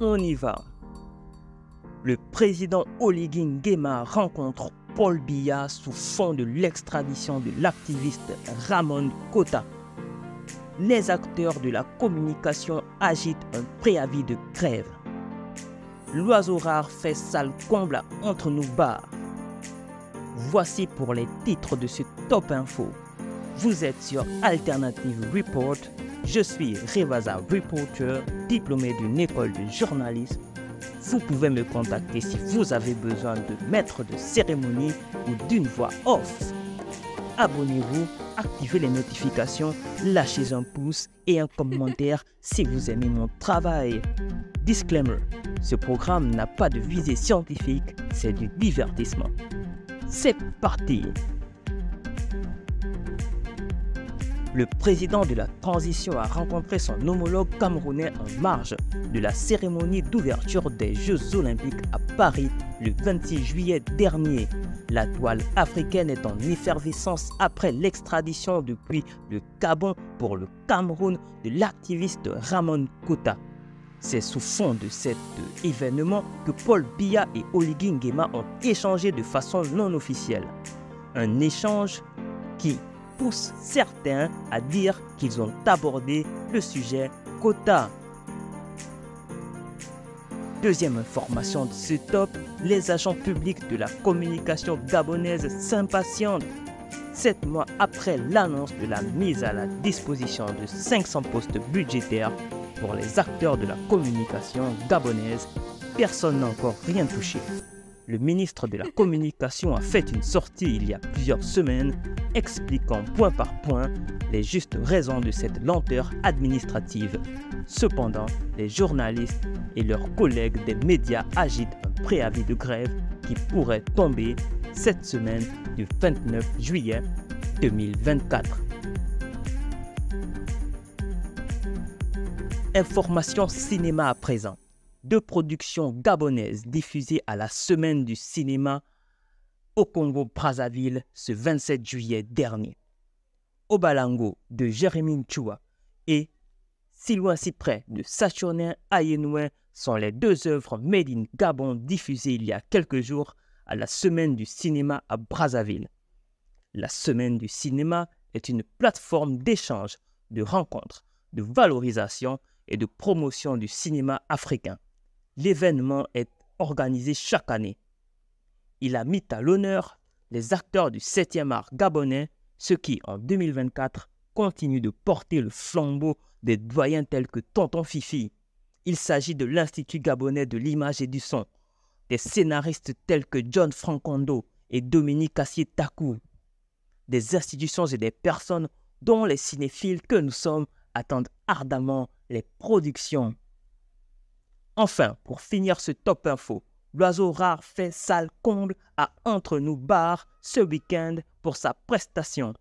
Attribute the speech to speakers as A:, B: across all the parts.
A: on y va. Le président Oligui Nguema rencontre Paul Biya sous fond de l'extradition de l'activiste Ramon Kota. Les acteurs de la communication agitent un préavis de grève. L'oiseau rare fait sale comble à Entre nous bars. Voici pour les titres de ce Top Info. Vous êtes sur Alternative Report. Je suis Revaza Reporter, diplômé d'une école de journalisme. Vous pouvez me contacter si vous avez besoin de maître de cérémonie ou d'une voix off. Abonnez-vous, activez les notifications, lâchez un pouce et un commentaire si vous aimez mon travail. Disclaimer, ce programme n'a pas de visée scientifique, c'est du divertissement. C'est parti! Le président de la transition a rencontré son homologue camerounais en marge de la cérémonie d'ouverture des Jeux Olympiques à Paris le 26 juillet dernier. La toile africaine est en effervescence après l'extradition depuis le Gabon pour le Cameroun de l'activiste Ramon Kota. C'est sous fond de cet événement que Paul Biya et Oligui Nguema ont échangé de façon non officielle. Un échange qui pousse certains à dire qu'ils ont abordé le sujet Kota. Deuxième information de ce top, les agents publics de la communication gabonaise s'impatientent. 7 mois après l'annonce de la mise à la disposition de 500 postes budgétaires pour les acteurs de la communication gabonaise, personne n'a encore rien touché. Le ministre de la Communication a fait une sortie il y a plusieurs semaines expliquant point par point les justes raisons de cette lenteur administrative. Cependant, les journalistes et leurs collègues des médias agitent un préavis de grève qui pourrait tomber cette semaine du 29 juillet 2024. Information cinéma à présent. 2 productions gabonaises diffusées à la Semaine du cinéma au Congo-Brazzaville ce 27 juillet dernier. Obalango de Jérémy Nchoua et Si loin si près de Saturnin Ayenouin sont les 2 œuvres made in Gabon diffusées il y a quelques jours à la Semaine du cinéma à Brazzaville. La Semaine du cinéma est une plateforme d'échange, de rencontres, de valorisation et de promotion du cinéma africain. L'événement est organisé chaque année. Il a mis à l'honneur les acteurs du 7e art gabonais, ceux qui, en 2024, continuent de porter le flambeau des doyens tels que Tonton Fifi. Il s'agit de l'Institut gabonais de l'image et du son, des scénaristes tels que John Francondo et Dominique Assier-Takou, des institutions et des personnes dont les cinéphiles que nous sommes attendent ardemment les productions. Enfin, pour finir ce top info, l'oiseau rare fait sale comble à Entre nous bars ce week-end pour sa prestation.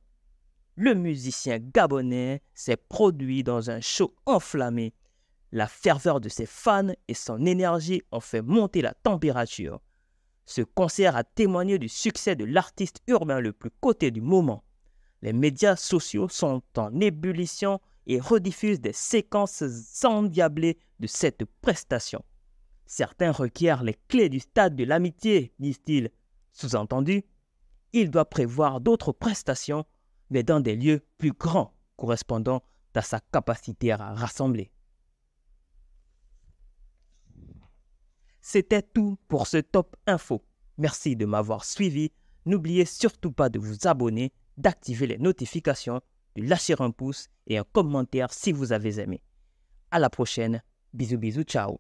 A: Le musicien gabonais s'est produit dans un show enflammé. La ferveur de ses fans et son énergie ont fait monter la température. Ce concert a témoigné du succès de l'artiste urbain le plus coté du moment. Les médias sociaux sont en ébullition et rediffusent des séquences endiablées de cette prestation. Certains requièrent les clés du stade de l'amitié, disent-ils. Sous-entendu, il doit prévoir d'autres prestations, mais dans des lieux plus grands, correspondant à sa capacité à rassembler. C'était tout pour ce Top Info. Merci de m'avoir suivi. N'oubliez surtout pas de vous abonner, d'activer les notifications, de lâcher un pouce et un commentaire si vous avez aimé. À la prochaine. Bisous bisous, ciao.